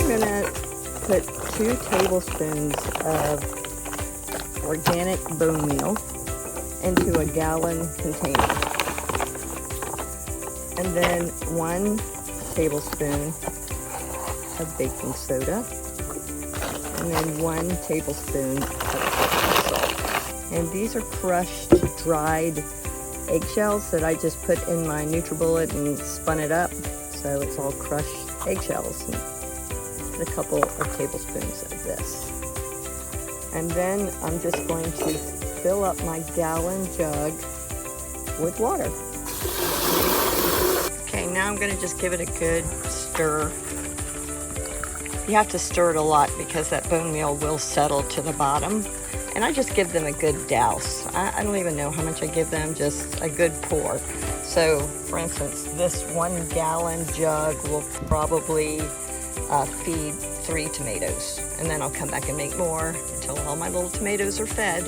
gonna put 2 tablespoons of organic bone meal into a gallon container. And then 1 tablespoon of baking soda. And then 1 tablespoon of Epsom salt. And these are crushed, dried eggshells that I just put in my NutriBullet and spun it up. So it's all crushed eggshells. And a couple of tablespoons of this. And then I'm just going to fill up my gallon jug with water. Okay, now I'm going to just give it a good stir. You have to stir it a lot because that bone meal will settle to the bottom. And I just give them a good douse. I don't even know how much I give them, just a good pour. So, for instance, this 1 gallon jug will probably feed 3 tomatoes. And then I'll come back and make more until all my little tomatoes are fed.